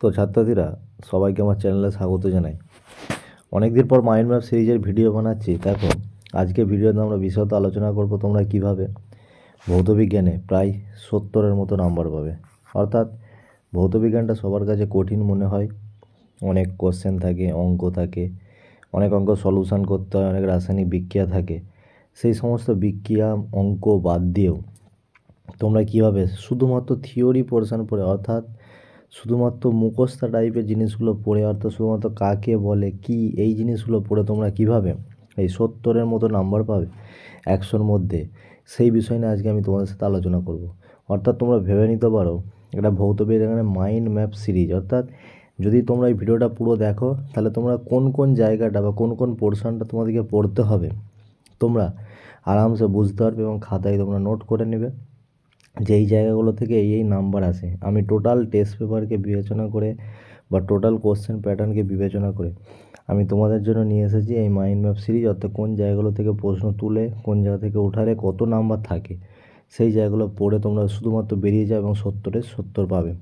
তো ছাত্রছাত্রীরা সবাইকে আমার চ্যানেলে স্বাগত জানাই। অনেক দিন পর মাইন্ড ম্যাপ সিরিজের ভিডিও বানাচ্ছি। দেখো, আজকে ভিডিওতে আমরা বিশদ আলোচনা করব তোমরা কিভাবে ভৌতবিজ্ঞানে প্রায় 70-এর মতো নাম্বার পাবে। অর্থাৎ ভৌতবিজ্ঞানটা সবার কাছে কঠিন মনে হয়, অনেক কোশ্চেন থাকে, অঙ্ক থাকে, অনেক অঙ্ক সলিউশন করতে হয়, অনেক রাসায়নিক বিক্রিয়া থাকে। সেই সমস্ত বিক্রিয়া অঙ্ক বাদ দিয়েও তোমরা কীভাবে শুধুমাত্র থিওরি পোর্শন পড়ে, অর্থাৎ শুধুমাত্র মুখস্থ টাইপের জিনিসগুলো পড়ে, অর্থাৎ শুধুমাত্র কাকে বলে কি এই জিনিসগুলো পড়ে তোমরা কিভাবে এই 70-এর মতো নাম্বার পাবে 100-র মধ্যে, সেই বিষয় নিয়ে আজকে আমি তোমাদের সাথে আলোচনা করব। অর্থাৎ তোমরা ভেবে নিতে পারো এটা ভৌতবিজ্ঞানের মাইন্ড ম্যাপ সিরিজ। অর্থাৎ যদি তোমরা এই ভিডিওটা পুরো দেখো তাহলে তোমরা কোন কোন জায়গাটা বা কোন কোন পোর্শনটা তোমাদেরকে পড়তে হবে তোমরা আরামসে বুঝতে পারবে এবং খাতায় তোমরা নোট করে নেবে যে এই জায়গাগুলো থেকে এই নাম্বার আসে। আমি টোটাল টেস্ট পেপারকে বিবেচনা করে বা টোটাল কোশ্চেন প্যাটার্নকে বিবেচনা করে আমি তোমাদের জন্য নিয়ে এসেছি এই মাইন্ড ম্যাপ সিরিজ। অর্থাৎ কোন জায়গাগুলো থেকে প্রশ্ন তুলে কোন জায়গা থেকে উঠালে কত নাম্বার থাকে সেই জায়গাগুলো পড়ে তোমরা শুধুমাত্র বেরিয়ে যাবে এবং 70-এ 70 পাবে।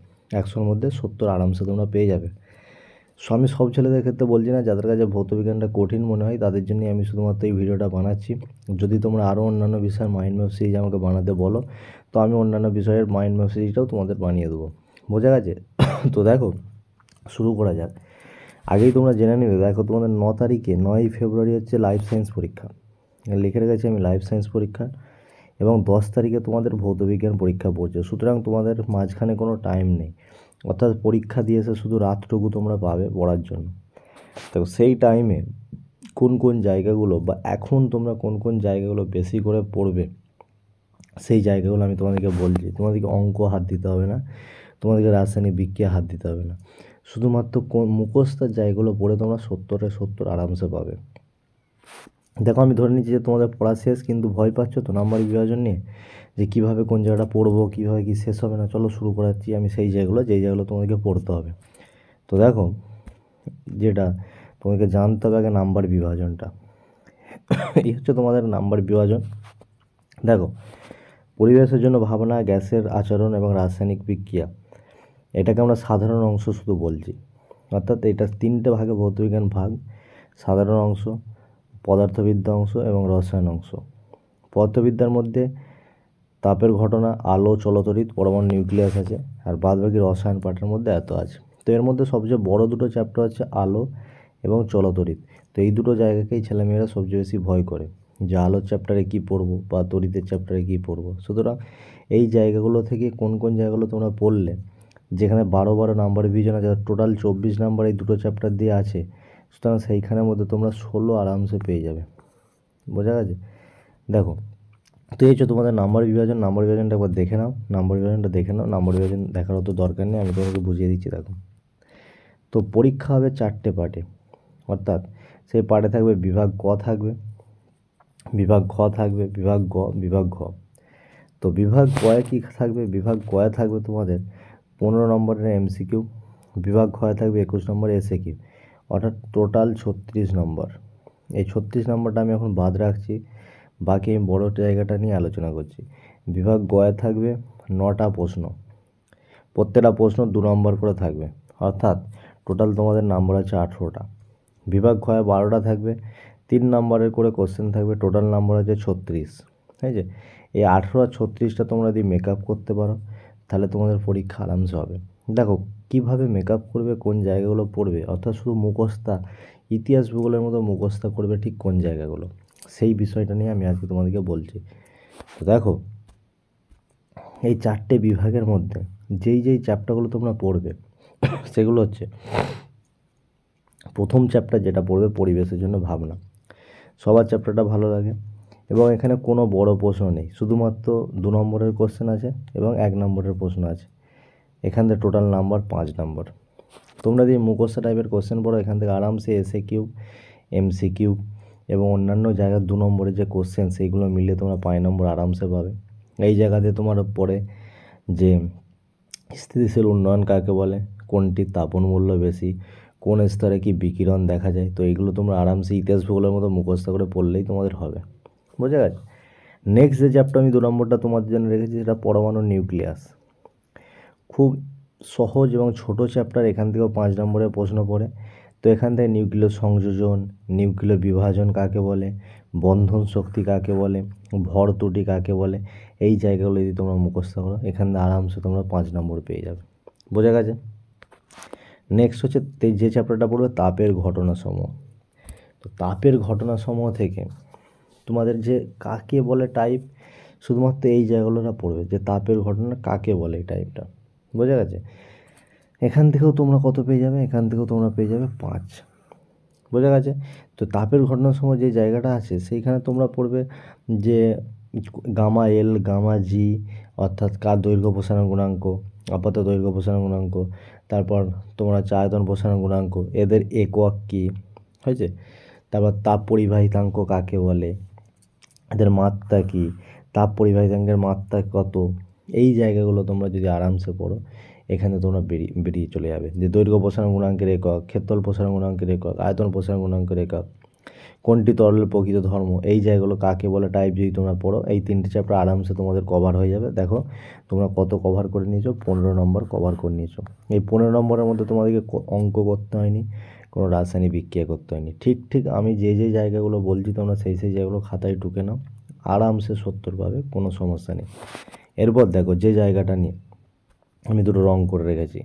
100-র মধ্যে 70 আরামসে তোমরা পেয়ে যাবে। আমি সব ছেলেদের ক্ষেত্রে বলছি না, যাদের কাছে ভৌতবিজ্ঞানটা কঠিন মনে হয় তাদের জন্যই আমি শুধুমাত্র এই ভিডিওটা বানাচ্ছি। যদি তোমরা আরও অন্যান্য বিষয়ের মাইন্ড ম্যাপ সিরিজ আমাকে বানাতে বলো তো আমি অন্যান্য বিষয়ের মাইন্ড ম্যাপ সিরিজটাও তোমাদের বানিয়ে দেবো। বোঝা গেছে? তো দেখো, শুরু করা যাক। আগেই তোমরা জেনে নেবে, দেখো তোমাদের 9 তারিখে 9ই ফেব্রুয়ারি হচ্ছে লাইফ সায়েন্স পরীক্ষা, লিখে রেখেছি আমি লাইফ সায়েন্স পরীক্ষা, এবং 10 তারিখে তোমাদের ভৌতবিজ্ঞান পরীক্ষা পড়ছে। সুতরাং তোমাদের মাঝখানে কোনো টাইম নেই, অর্থাৎ পরীক্ষা দিয়ে এসে শুধু রাতটুকু তোমরা পাবে পড়ার জন্য। তো সেই টাইমে কোন কোন জায়গাগুলো বা এখন তোমরা কোন কোন জায়গাগুলো বেশি করে পড়বে সেই জায়গাগুলো আমি তোমাদেরকে বলছি। তোমাদেরকে অঙ্ক হাত দিতে হবে না, তোমাদেরকে রাসায়নিক বিক্রিয়া হাত দিতে হবে না, শুধুমাত্র মুখস্থের জায়গাগুলো পড়ে তোমরা 70-এ 70 আরামসে পাবে। দেখো, আমি ধরে নিচ্ছি যে তোমাদের পড়া শেষ, কিন্তু ভয় পাচ্ছ তো নাম্বার বিভাজন নিয়ে যে কীভাবে কোন জায়গাটা পড়বো, কীভাবে কী শেষ হবে না। চলো শুরু করাচ্ছি আমি সেই জায়গাগুলো যেই জায়গাগুলো তোমাদেরকে পড়তে হবে। তো দেখো, যেটা তোমাকে জানতে হবে আগে নাম্বার বিভাজনটা। এই হচ্ছে তোমাদের নাম্বার বিভাজন। দেখো, পরিবেশের জন্য ভাবনা, গ্যাসের আচরণ এবং রাসায়নিক বিক্রিয়া, এটাকে আমরা সাধারণ অংশ শুধু বলছি। অর্থাৎ এটা 3টে ভাগে ভৌতবিজ্ঞান ভাগ: সাধারণ অংশ, পদার্থবিদ্যা অংশ এবং রসায়ন অংশ। পদার্থবিদ্যার মধ্যে তাপের ঘটনা, আলো, চলতরিৎ, পরমাণু, নিউক্লিয়াস আছে, আর বাদবাকি রসায়ন পাঠের মধ্যে এত আছে। তো এর মধ্যে সবচেয়ে বড় দুটো চ্যাপ্টার হচ্ছে আলো এবং চলতরিৎ। তো এই দুটো জায়গাকেই ছেলেমেয়েরা সবচেয়ে বেশি ভয় করে যে আলোর চ্যাপ্টারে কী পড়বো বা তড়িতের চ্যাপ্টারে কী পড়বো। সুতরাং এই জায়গাগুলো থেকে কোন কোন জায়গাগুলো তোমরা পড়লে যেখানে 12 নাম্বার ডিভিশন আছে, টোটাল 24 নাম্বার এই দুটো চ্যাপ্টার দিয়ে আছে, সুতরাং সেইখানের মধ্যে তোমরা 16 আরামসে পেয়ে যাবে। বোঝা গেছে? দেখো, তো এই হচ্ছে তোমাদের নাম্বার বিভাজন। নাম্বার বিভাজনটা একবার দেখে নাও, নাম্বার বিভাজন দেখার অত দরকার নেই, আমি তোমাকে বুঝিয়ে দিচ্ছি। দেখো, তো পরীক্ষা হবে 4টে পার্টে। অর্থাৎ সেই পার্টে থাকবে বিভাগ ক থাকবে, বিভাগ খ থাকবে, বিভাগ গ, বিভাগ ঘ। তো বিভাগ গয়ে কী থাকবে? বিভাগ গয়ে থাকবে তোমাদের 15 নম্বরের MCQ, বিভাগ ঘয়ে থাকবে 21 নম্বরের SAQ, অর্থাৎ টোটাল 36 নম্বর। এই 36 নম্বরটা আমি এখন বাদ রাখছি, বাকি আমি বড় জায়গাটা নিয়ে আলোচনা করছি। বিভাগ গয়ে থাকবে 9টা প্রশ্ন, প্রত্যেকটা প্রশ্ন 2 নম্বর করে থাকবে, অর্থাৎ টোটাল তোমাদের নাম্বার আছে 18টা। বিভাগ ঘয়ে 12টা থাকবে, 3 নম্বরের করে কোশ্চেন থাকবে, টোটাল নাম্বার আছে 36। ঠিক আছে? এই 18 আর 36টা তোমরা যদি মেকআপ করতে পারো তাহলে তোমাদের পরীক্ষা আরামসে হবে। দেখো, কীভাবে মেকআপ করবে, কোন জায়গাগুলো পড়বে, অর্থাৎ শুধু মুখস্থা, ইতিহাস ভূগোলের মতো মুখস্থা করবে ঠিক কোন জায়গাগুলো, সেই বিষয়টা নিয়ে আমি আজকে তোমাদেরকে বলছি। তো দেখো, এই 4টে বিভাগের মধ্যে যেই যেই চ্যাপ্টারগুলো তোমরা পড়বে সেগুলো হচ্ছে, প্রথম চ্যাপ্টার যেটা পড়বে পরিবেশের জন্য ভাবনা। সবার চ্যাপ্টারটা ভালো লাগে এবং এখানে কোনো বড় প্রশ্ন নেই, শুধুমাত্র 2 নম্বরের কোশ্চেন আছে এবং 1 নম্বরের প্রশ্ন আছে। এখান থেকে টোটাল নাম্বার 5 নম্বর। তোমরা যদি মুখস্থ টাইপের কোশ্চেন পড়ো এখান থেকে আরামসে SAQ, MCQ এবং অন্যান্য জায়গার 2 নম্বরের যে কোশ্চেন সেইগুলো মিলিয়ে তোমরা 5 নম্বর আরামসে পাবে। এই জায়গাতে তোমার পড়ে যে স্থিতিশীল উন্নয়ন কাকে বলে, কোনটির তাপন মূল্য বেশি, কোন স্তরে কি বিকিরণ দেখা যায়, তো এইগুলো তোমরা আরামসে ইতিহাস ভূগোলের মতো মুখস্থ করে পড়লেই তোমাদের হবে। বোঝা গেছে? নেক্সট যে চ্যাপ্টার আমি 2 নম্বরটা তোমাদের জন্য রেখেছি সেটা পরমাণু নিউক্লিয়াস। খুব সহজ এবং ছোট চ্যাপ্টার, এখান থেকেও 5 নম্বরের প্রশ্ন পড়ে। তো এখান থেকে নিউক্লিয় সংযোজন, নিউক্লিয় বিভাজন কাকে বলে, বন্ধন শক্তি কাকে বলে, ভর ত্রুটি কাকে বলে, এই জায়গাগুলো যদি তোমরা মুখস্থ করো এখান থেকে আরামসে তোমরা 5 নম্বর পেয়ে যাবে। বোঝা গেছে? নেক্সট হচ্ছে যে চ্যাপ্টারটা পড়বে তাপের ঘটনাসমূহ। তো তাপের ঘটনাসমূহ থেকে তোমাদের যে কাকে বলে টাইপ, শুধুমাত্র এই জায়গাগুলোটা পড়বে যে তাপের ঘটনা কাকে বলে এই টাইপটা। বোঝা গেছে? এখান থেকেও তোমরা কত পেয়ে যাবে, এখান থেকেও তোমরা পেয়ে যাবে 5। বোঝা গেছে? তো তাপের ঘটনার সময় যে জায়গাটা আছে সেইখানে তোমরা পড়বে যে গামা এল, গামা জি, অর্থাৎ কার দৈর্ঘ্য প্রসারণ গুণাঙ্ক, আপাত দৈর্ঘ্য প্রসারণ গুণাঙ্ক, তারপর তোমরা আয়তন প্রসারণ গুণাঙ্ক, এদের একক কী হয়েছে, তারপর তাপ পরিবাহিতাঙ্ক কাকে বলে, এদের মাত্রা কী, তাপ পরিবাহিতাঙ্কের মাত্রা কত, এই জায়গাগুলো তোমরা যদি আরামসে পড়ো এখানে তোমরা বেরিয়ে চলে যাবে যে দৈর্ঘ্য প্রসারণ গুণাঙ্কের একক, ক্ষেত্রফল প্রসারণ গুণাঙ্কের একক, আয়তন প্রসারণ গুণাঙ্কের একক, কোনটি তরলের প্রকৃত ধর্ম, এই জায়গাগুলো কাকে বলে টাইপ যদি তোমরা পড়ো এই 3টে চ্যাপ্টার আরামসে তোমাদের কভার হয়ে যাবে। দেখো তোমরা কত কভার করে নিয়েছো, 15 নম্বর কভার করে নিয়েছো। এই 15 নম্বরের মধ্যে তোমাদেরকে অঙ্ক করতে হয়নি, কোনো রাসায়নিক বিক্রিয়া করতে হয়নি। ঠিক আমি যে জায়গাগুলো বলছি তোমরা সেই জায়গাগুলো খাতায় টুকে নাও, আরামসে 70 পাবে, কোনো সমস্যা নেই। এরপর দেখো যে জায়গাটা নিয়ে আমি দুটো রং করে রেখেছি।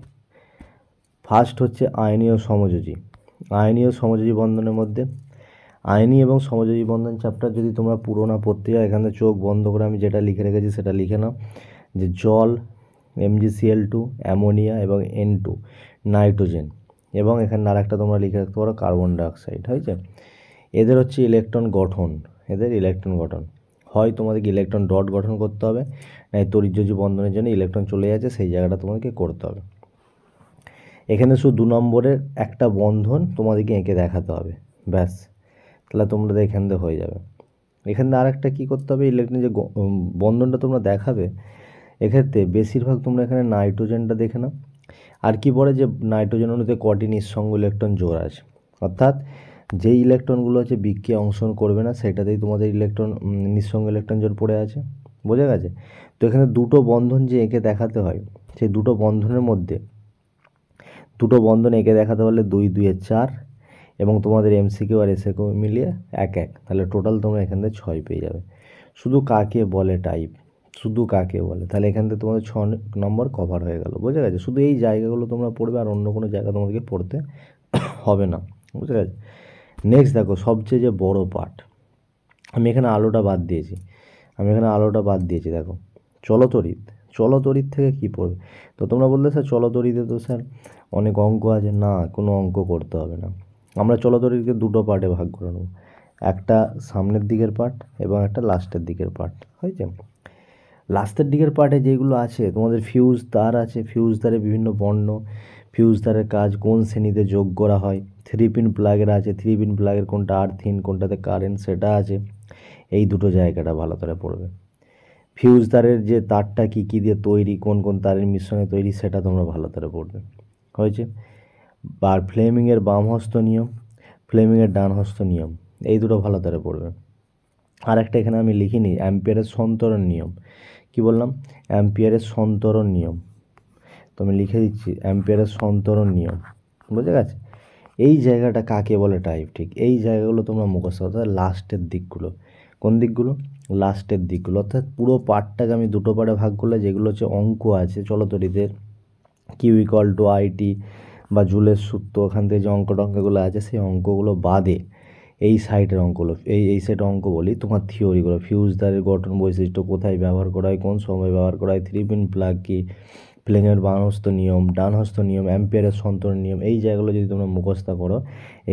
ফার্স্ট হচ্ছে আয়নীয় সমযোজী। আয়নীয় সমযোজী বন্ধনের মধ্যে আয়নি এবং সমযোজী বন্ধন চ্যাপ্টার যদি তোমরা পুরো না পড়তে যাও, এখানে চোখ বন্ধ করে আমি যেটা লিখে রেখেছি সেটা লিখে নাও যে জল, MgCl2, অ্যামোনিয়া এবং N2, নাইট্রোজেন, এবং এখানে আরেকটা তোমরা লিখে রাখতে পারো কার্বন ডাইঅক্সাইড। হয়েছে? এদের হচ্ছে ইলেকট্রন গঠন, এদের ইলেকট্রন গঠন হয় তোমাদেরকে ইলেকট্রন ডট গঠন করতে হবে, নাই তড়িৎযোজী বন্ধনের জন্য ইলেকট্রন চলে যাচ্ছে সেই জায়গাটা তোমাদেরকে করতে হবে। এখানে শুধু 2 নম্বরের একটা বন্ধন তোমাদেরকে এঁকে দেখাতে হবে, ব্যাস, তাহলে তোমরা এখান থেকে হয়ে যাবে। এখান থেকে আরেকটা কী করতে হবে, ইলেকট্রন যে বন্ধনটা তোমরা দেখাবে এক্ষেত্রে বেশিরভাগ তোমরা এখানে নাইট্রোজেনটা দেখে নাও। আর কি পড়ে যে নাইট্রোজেন অণুতে কটি নিঃসঙ্গ ইলেকট্রন জোড় আছে, অর্থাৎ যেই ইলেকট্রনগুলো হচ্ছে বিক্রিয়া অংশগ্রহণ করবে না সেটাতেই তোমাদের ইলেকট্রন নিঃসঙ্গ ইলেকট্রন জোড় পড়ে আছে। বোঝা গেছে? তো এখানে দুটো বন্ধন যে এঁকে দেখাতে হয়, সেই দুটো বন্ধনের মধ্যে দুটো বন্ধন এঁকে দেখাতে পারলে 2 2 4 এবং তোমাদের MCQ আর SQ মিলিয়ে 1 1, তাহলে টোটাল তোমরা এখান থেকে 6 পেয়ে যাবে। শুধু কাকে বলে টাইপ, শুধু কাকে বলে, তাহলে এখান থেকে তোমাদের 6 নম্বর কভার হয়ে গেল। বোঝা গেছে? শুধু এই জায়গাগুলো তোমরা পড়বে, আর অন্য কোনো জায়গা তোমাদেরকে পড়তে হবে না। বুঝতে গেছে? নেক্সট দেখো সবচেয়ে যে বড় পার্ট, আমি এখানে আলোটা বাদ দিয়েছি, দেখো চলতড়িৎ থেকে কি পড়বে। তো তোমরা বললে স্যার চলতড়িতে তো স্যার অনেক অঙ্ক আছে, না কোনো অঙ্ক করতে হবে না। আমরা চলতড়িৎকে দুটো পার্টে ভাগ করে নেব, একটা সামনের দিকের পার্ট এবং একটা লাস্টের দিকের পার্ট। হয়েছে? লাস্টের দিকের পার্টে যেগুলো আছে তোমাদের ফিউজ তার আছে, ফিউজ তারে বিভিন্ন বর্ণ, ফিউজ তারের কাজ কোন শ্রেণীতে যোগ করা হয়, 3 পিন প্লাগের আছে, 3 পিন প্লাগের কোনটা আর্থিন কোনটাতে কারেন্ট সেটা আছে, এই দুটো জায়গাটা ভালো করে পড়বে। ফিউজ তারের যে তারটা কী কী দিয়ে তৈরি, কোন কোন তারের মিশ্রণে তৈরি, সেটা তোমরা ভালো করে পড়বে। হয়েছে? আর ফ্লেমিংয়ের বামহস্ত নিয়ম, ফ্লেমিংয়ের ডানহস্ত নিয়ম, এই দুটো ভালো করে পড়বে। আর একটা এখানে আমি লিখিনি, অ্যাম্পিয়ারের সন্তরণ নিয়ম। কি বললাম? অ্যাম্পিয়ারের সন্তরণ নিয়ম, তো আমি লিখে দিচ্ছি অ্যাম্পিয়ারের সন্তরণ নিয়ম। বুঝে গেছে? এই জায়গাটা কাকে বলে টাইপ, ঠিক এই জায়গাগুলো তোমরা মুখস্থ করতে হবে, লাস্টের দিকগুলো। কোন দিকগুলো? লাস্টের দিকগুলো। অর্থাৎ পুরো পার্টটাকে আমি দুটো পার্টে ভাগ করলে যেগুলো হচ্ছে অঙ্ক আছে চলতড়িতের, Q=IT বা জুলের সূত্র, ওখান থেকে যে অঙ্কগুলো আছে সেই অঙ্কগুলো বাদে এই সাইডের অঙ্কগুলো, এই সাইডের অঙ্ক বলি তোমার থিওরিগুলো, ফিউজ তারের গঠন বৈশিষ্ট্য, কোথায় ব্যবহার করা হয়, কোন সময় ব্যবহার করা হয়, 3 পিন প্লাগ কি, ফ্লেমিংয়ের বামহস্ত নিয়ম, ডানহস্ত নিয়ম, অ্যাম্পিয়ারের সন্তরণ নিয়ম, এই জায়গাগুলো যদি তোমরা মুখস্থ করো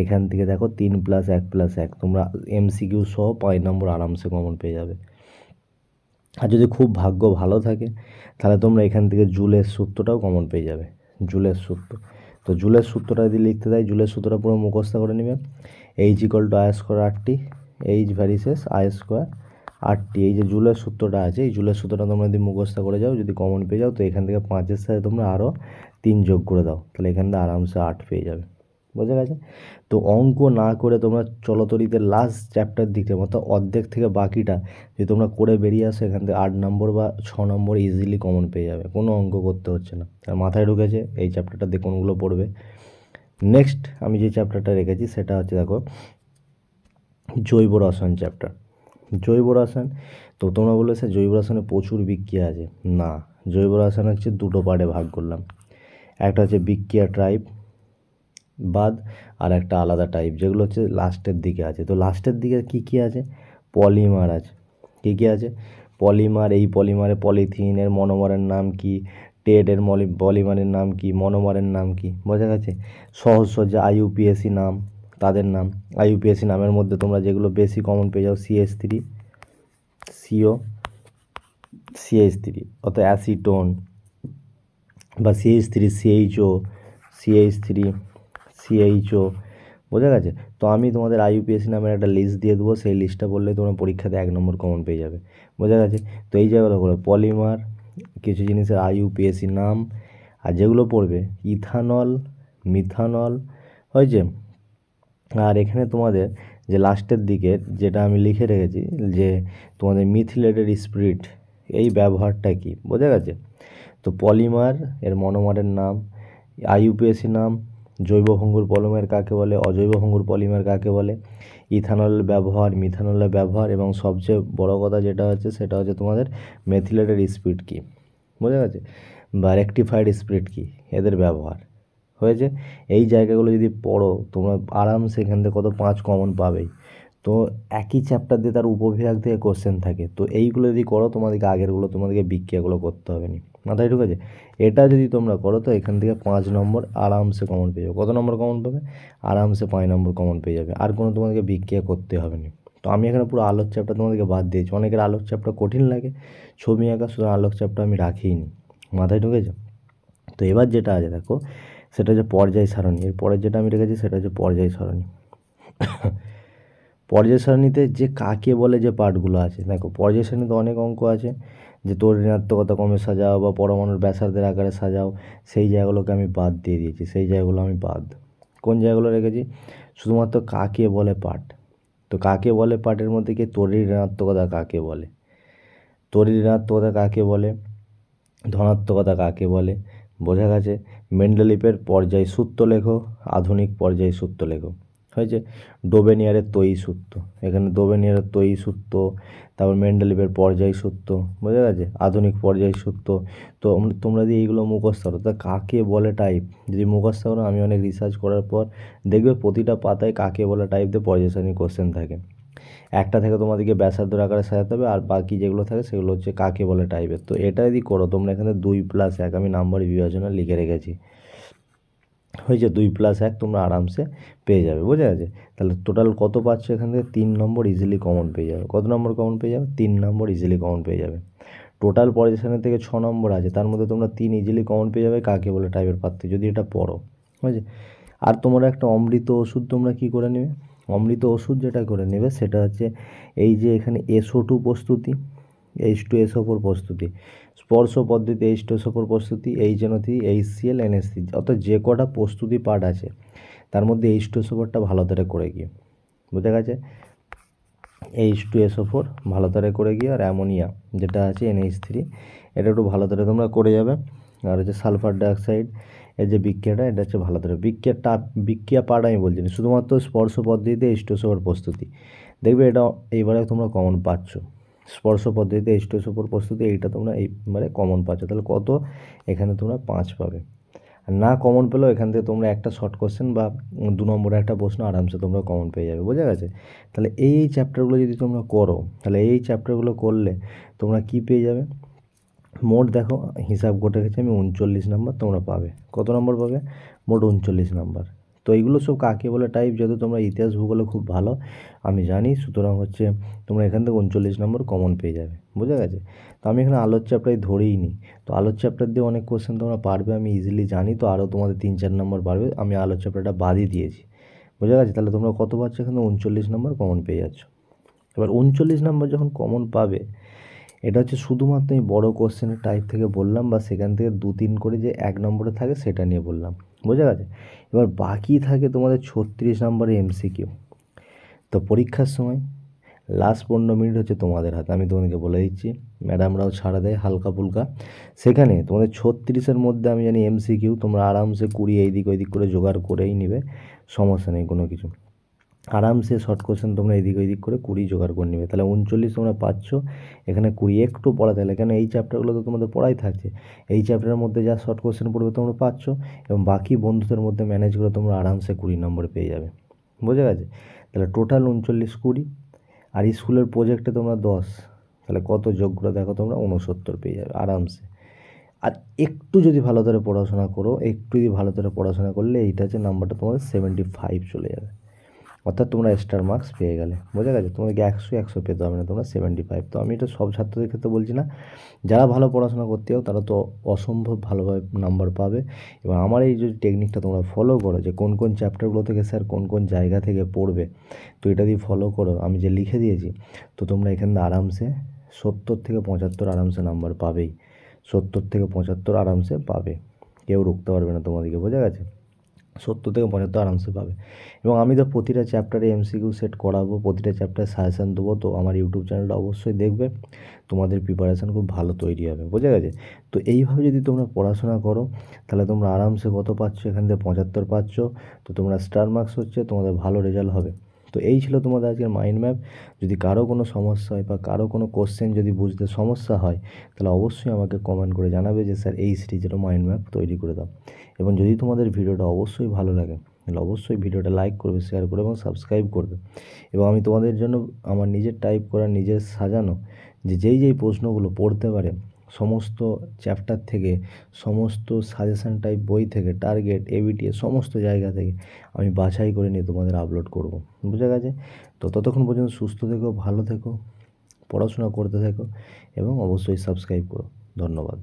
এখান থেকে দেখো 3 + 1 + 1 তোমরা MCQ সহ 5 নম্বর আরামসে কমন পেয়ে যাবে। আর যদি খুব ভাগ্য ভালো থাকে তাহলে তোমরা এখান থেকে জুলের সূত্রটাও কমন পেয়ে যাবে, জুলের সূত্র। তো জুলের সূত্রটা যদি লিখতে দেয়, জুলের সূত্রটা পুরো মুখস্থ করে নেবে, H=I²RT, H ভ্যারিসেস I²RT, এই যে জুলের সূত্রটা আছে, এই জুলের সূত্রটা তোমরা যদি মুখস্থ করে যাও, যদি কমন পেয়ে যাও, তো এখান থেকে 5-এর সাথে তোমরা আরও 3 যোগ করে দাও, তাহলে এখান থেকে আরামসে 8 পেয়ে যাবে। বোঝা গেছে? তো অঙ্ক না করে তোমরা চলতরিতে লাস্ট চ্যাপ্টার দিকে অর্থাৎ অর্ধেক থেকে বাকিটা যদি তোমরা করে বেরিয়ে আসো, এখান থেকে 8 নম্বর বা 6 নম্বর ইজিলি কমন পেয়ে যাবে, কোনো অঙ্ক করতে হচ্ছে না। আর মাথায় ঢুকেছে এই চ্যাপ্টারটা দিয়ে কোনগুলো পড়বে। নেক্সট আমি যে চ্যাপ্টারটা রেখেছি সেটা হচ্ছে দেখো জৈব রসায়ন চ্যাপ্টার। জৈব রসায়ন, তো তোমরা বলে স্যার জৈব রসায়নে প্রচুর বিক্রিয়া আছে। না, জৈব রসায়ন হচ্ছে দুটো পার্টে ভাগ করলাম, একটা হচ্ছে বিক্রিয়া টাইপ বাদ আর একটা আলাদা টাইপ, যেগুলো হচ্ছে লাস্টের দিকে আছে। তো লাস্টের দিকে কি কি আছে? পলিমার আছে। কী কী আছে? পলিমার, এই পলিমারে পলিথিনের মনোমারের নাম কি, টেডের পলিমারের নাম কি, মনোমারের নাম কি, বোঝা গেছে? সহজসজ্জা আইইউপিএসি নাম, তাদের নাম। আইইউপিএসি নামের মধ্যে তোমরা যেগুলো বেশি কমন পেয়ে যাও, CH3, CO, CH3 অর্থাৎ অ্যাসিটোন বা CH3, CHO, CH3, CHO, বোঝা গেছে? তো আমি তোমাদের আইইউপিএসি নামের একটা লিস্ট দিয়ে দেবো, সেই লিস্টটা বললে তোমরা পরীক্ষাতে 1 নম্বর কমন পেয়ে যাবে, বোঝা গেছে? তো এই জায়গাগুলো করে পলিমার, কিছু জিনিসের আইইউপিএসি নাম, আর যেগুলো পড়বে ইথানল, মিথানল, হয়েছে? আর এখানে তোমাদের যে লাস্টের দিকে যেটা আমি লিখে রেখেছি যে তোমাদের মিথিলেটেড স্পিরিট, এই ব্যবহারটা কি, বোঝা গেছে? তো পলিমার এর মনোমারের নাম, আইইউপিএসি নাম, জৈব ভঙ্গুর পলিমার কাকে বলে, অজৈব ভঙ্গুর পলিমার কাকে বলে, ইথানলের ব্যবহার, মিথানলের ব্যবহার, এবং সবচেয়ে বড় কথা যেটা হচ্ছে সেটা হচ্ছে তোমাদের মেথিলেটেড স্পিরিট কী, বোঝা গেছে? বা রেকটিফাইড স্পিরিট কী, এদের ব্যবহার, হয়েছে? এই জায়গাগুলো যদি পড়ো তোমরা আরামসে এখান থেকে কত 5 কমন পাবেই। তো একই চ্যাপ্টার দিয়ে তার উপবিভাগ থেকে কোশ্চেন থাকে, তো এইগুলো যদি করো তোমাদেরকে আগেরগুলো তোমাদেরকে বিক্রিয়াগুলো করতে হবে না, মাথায় ঢুকেছে? এটা যদি তোমরা করো তো এখান থেকে 5 নম্বর আরামসে কমন পেয়ে যাবে। কত নম্বর কমন পাবে? আরামসে 5 নম্বর কমন পেয়ে যাবে, আর কোনো তোমাদেরকে বিক্রিয়া করতে হবে না। তো আমি এখানে পুরো আলোক চ্যাপ্টার তোমাদেরকে বাদ দিয়েছি, অনেকের আলোক চ্যাপ্টার কঠিন লাগে ছবি আঁকা, সুতরাং আলোক চ্যাপ্টার আমি রাখিনি, মাথায় ঢুকেছে? তো এবার যেটা আছে দেখো সেটা হচ্ছে পর্যায় সারণী। এর পরের যেটা আমি রেখেছি সেটা হচ্ছে পর্যায় সারণী। পর্যায় সারণীতে যে কাকে বলে যে পার্টগুলো আছে, দেখো পর্যায় সারণীতে অনেক অঙ্ক আছে, যে তোর ঋণাত্মকতা কমে সাজাও বা পরমাণুর ব্যাসার্ধের আকারে সাজাও, সেই জায়গাগুলোকে আমি বাদ দিয়ে দিয়েছি, সেই জায়গাগুলো আমি বাদ। কোন জায়গাগুলো রেখেছি? শুধুমাত্র কাকে বলে পার্ট। তো কাকে বলে পার্টের মধ্যে কি তড়িৎ ঋণাত্মকতা কাকে বলে, তড়িৎ ঋণাত্মকতা কাকে বলে, ধনাত্মকতা কাকে বলে, বোঝা গেছে? মেন্ডেলিফের পর্যায় সূত্র লেখো, আধুনিক পর্যায় সূত্র লেখো, হয়েছে? ডোবেনিয়ারের তৈরি সূত্র, এখানে ডোবেনিয়ারের তৈরি সূত্র, তারপর মেন্ডেলিফের পর্যায় সূত্র, বোঝা গেছে? আধুনিক পর্যায় সূত্র। তো তোমরা যদি এইগুলো মুখস্থ করো, তা কাকে বলে টাইপ যদি মুখস্থ করো, আমি অনেক রিসার্চ করার পর দেখবে প্রতিটা পাতায় কাকে বলে টাইপ দিয়ে পর্যায় সারণী কোশ্চেন থাকে। একটা থেকে তোমাদেরকে ব্যাসার্ধের আকারে সাজাতে হবে, আর বাকি যেগুলো থাকে সেগুলো হচ্ছে কাকে বলে টাইপের। তো এটা যদি করো তোমরা এখানে 2+1 আমি নাম্বার বিভাজনে লিখে রেখেছি, হয়েছে? 2+1 তোমরা আরামসে পেয়ে যাবে, বোঝা গেছে? তাহলে টোটাল কত পাচ্ছ এখান থেকে? 3 নম্বর ইজিলি কমন পেয়ে যাবে। কত নম্বর কমন পেয়ে যাবে? 3 নম্বর ইজিলি কমন পেয়ে যাবে। টোটাল পজিশনের থেকে 6 নম্বর আছে, তার মধ্যে তোমরা 3 ইজিলি কমন পেয়ে যাবে কাকে বলে টাইপের পাত্রে, যদি এটা পড়ো, হয়েছে? আর তোমরা একটা অমৃত ওষুধ তোমরা কী করে নেবে? অমৃত ওষুধ যেটা করে নেবে সেটা হচ্ছে এই যে এখানে SO2 প্রস্তুতি, H2SO4 প্রস্তুতি, স্পর্শ পদ্ধতি H2SO4 প্রস্তুতি, HNO3, HCl, NH3, অর্থাৎ যে কটা প্রস্তুতি পার্ট আছে তার মধ্যে H2SO4টা ভালো করে করে গিয়ে, বুঝা গেছে? H2SO4 ভালো করে করে গিয়ে, আর অ্যামোনিয়া যেটা আছে NH3, এটা একটু ভালো করে তোমরা করে যাবে। আর হচ্ছে সালফার ডাইঅক্সাইড, এর যে বিক্রিয়াটা এটা হচ্ছে ভালো করে বিক্রিয়া পার্ট আমি বলছি না, শুধুমাত্র স্পর্শ পদ্ধতিতে H2SO4 প্রস্তুতি, দেখবে এটা এইবারে তোমরা কমন পাচ্ছ। স্পর্শ পদ্ধতিতে H2SO4 প্রস্তুতি, এইটা তোমরা এইবারে কমন পাচ্ছ। তাহলে কত? এখানে তোমরা 5 পাবে। আর না কমন পেলেও এখান থেকে তোমরা একটা শর্ট কোশ্চেন বা 2 নম্বরে একটা প্রশ্ন আরামসে তোমরা কমন পেয়ে যাবে, বোঝা গেছে? তাহলে এই চ্যাপ্টারগুলো যদি তোমরা করো, তাহলে এই চ্যাপ্টারগুলো করলে তোমরা কি পেয়ে যাবে? মোট দেখো হিসাব করে রেখেছি আমি 39 নম্বর তোমরা পাবে। কত নম্বর পাবে? মোট 39 নম্বর। তো এইগুলো সব কাকে বলে টাইপ, যেহেতু তোমরা ইতিহাস ভূগোলে খুব ভালো আমি জানি, সুতরাং হচ্ছে তোমরা এখান থেকে 39 নম্বর কমন পেয়ে যাবে, বোঝা গেছে? তো আমি এখানে আলোর চ্যাপ্টার ধরেই নিই, তো আলোর চ্যাপ্টার দিয়ে অনেক কোশ্চেন তোমরা পারবে আমি ইজিলি জানি, তো আরও তোমাদের 3-4 নম্বর পারবে, আমি আলোর চ্যাপ্টারটা বাদই দিয়েছি, বোঝা গেছে? তাহলে তোমরা কত পাচ্ছ? এখানে 39 নম্বর কমন পেয়ে যাচ্ছ। এবার 39 নম্বর যখন কমন পাবে, এটা হচ্ছে শুধুমাত্র আমি বড় কোশ্চেনের টাইপ থেকে বললাম, বা সেখান থেকে 2-3 করে যে 1 নম্বরে থাকে সেটা নিয়ে বললাম, বোঝা গেছে? এবার বাকি থাকে তোমাদের 36 নম্বরে এমসিকিউ। তো পরীক্ষার সময় লাস্ট 15 মিনিট হচ্ছে তোমাদের হাতে, আমি তোমাদেরকে বলে দিচ্ছি। ম্যাডামরাও ছাড়া দেয় হালকা ফুলকা, সেখানে তোমাদের 36-এর মধ্যে আমি জানি এমসিকিউ তোমরা আরামসে 20 এইদিক ওইদিক করে জোগাড় করেই নিবে, সমস্যা নেই কোনো কিছু। আরামসে শর্ট কোশ্চেন তোমরা এদিক ওইদিক করে 20 জোগাড় করে নেবে, তাহলে 39 তোমরা পাচ্ছ। এখানে 20 একটু পড়া থাকলে, কেন এই চ্যাপ্টারগুলো তো তোমাদের পড়াই থাকছে, এই চ্যাপ্টারের মধ্যে যা শর্ট কোশ্চেন পড়বে তোমরা পাচ্ছ, এবং বাকি বন্ধুদের মধ্যে ম্যানেজ করে তোমরা আরামসে 20 নম্বর পেয়ে যাবে, বোঝা গেছে? তাহলে টোটাল 39-20, আর স্কুলের প্রজেক্টে তোমরা 10, তাহলে কত যোগ করে দেখো তোমরা 69 পেয়ে যাবে আরামসে। আর একটু যদি ভালো করে পড়াশোনা করো, একটু যদি ভালো করে পড়াশোনা করলে এইটা হচ্ছে নাম্বারটা তোমাদের 75 চলে যাবে, অর্থাৎ তোমরা স্টার মার্কস পেয়ে গেলে, বোঝা গেছে? তোমাদেরকে 100 পেতে হবে না, তোমরা 75। তো আমি এটা সব ছাত্রদের ক্ষেত্রে বলছি না, যারা ভালো পড়াশোনা করতে চাও তারা তো অসম্ভব ভালোভাবে নাম্বার পাবে। এবং আমার এই যে টেকনিকটা তোমরা ফলো করো, যে কোন কোন চ্যাপ্টারগুলো থেকে স্যার কোন কোন জায়গা থেকে পড়বে, তো এটা দিয়ে ফলো করো, আমি যে লিখে দিয়েছি, তো তোমরা এখান থেকে আরামসে 70 থেকে 75 আরামসে নাম্বার পাবেই, 70 থেকে 75 আরামসে পাবে, কেউ রুখতে পারবে না তোমাদেরকে, বোঝা গেছে? 70 থেকে 75 আরামসে পাবে। এবং আমি তো প্রতিটা চ্যাপ্টারে এমসিকিউ সেট করাবো, প্রতিটা চ্যাপ্টারে সাজেশান দেবো, তো আমার ইউটিউব চ্যানেলটা অবশ্যই দেখবে, তোমাদের প্রিপারেশান খুব ভালো তৈরি হবে, বোঝা গেছে? তো এইভাবে যদি তোমরা পড়াশোনা করো, তাহলে তোমরা আরামসে কত পাচ্ছ, এখান থেকে 75 পাচ্ছ, তো তোমরা স্টার মার্কস হচ্ছে, তোমাদের ভালো রেজাল্ট হবে। তো এই ছিল তোমাদের আজকের মাইন্ড ম্যাপ। যদি কারো কোনো সমস্যা হয় বা কারো কোনো কোশ্চেন যদি বুঝতে সমস্যা হয়, তাহলে অবশ্যই আমাকে কমেন্ট করে জানাবে যে স্যার এই সিরিজেরও মাইন্ড ম্যাপ তৈরি করে দাও। এবং যদি তোমাদের ভিডিওটা অবশ্যই ভালো লাগে, তাহলে অবশ্যই ভিডিওটা লাইক করবে, শেয়ার করবে এবং সাবস্ক্রাইব করবে। এবং আমি তোমাদের জন্য আমার নিজের টাইপ করা, নিজের সাজানো যে যেই প্রশ্নগুলো পড়তে পারে সমস্ত চ্যাপ্টার থেকে, সমস্ত সাজেশান টাইপ বই থেকে, টার্গেট, এবিটিএ সমস্ত জায়গা থেকে আমি বাছাই করে নিয়ে তোমাদের আপলোড করব, বুঝা গেছে? তো ততক্ষণ পর্যন্ত সুস্থ থেকো, ভালো থেকো, পড়াশোনা করতে থেকো এবং অবশ্যই সাবস্ক্রাইব করো। ধন্যবাদ।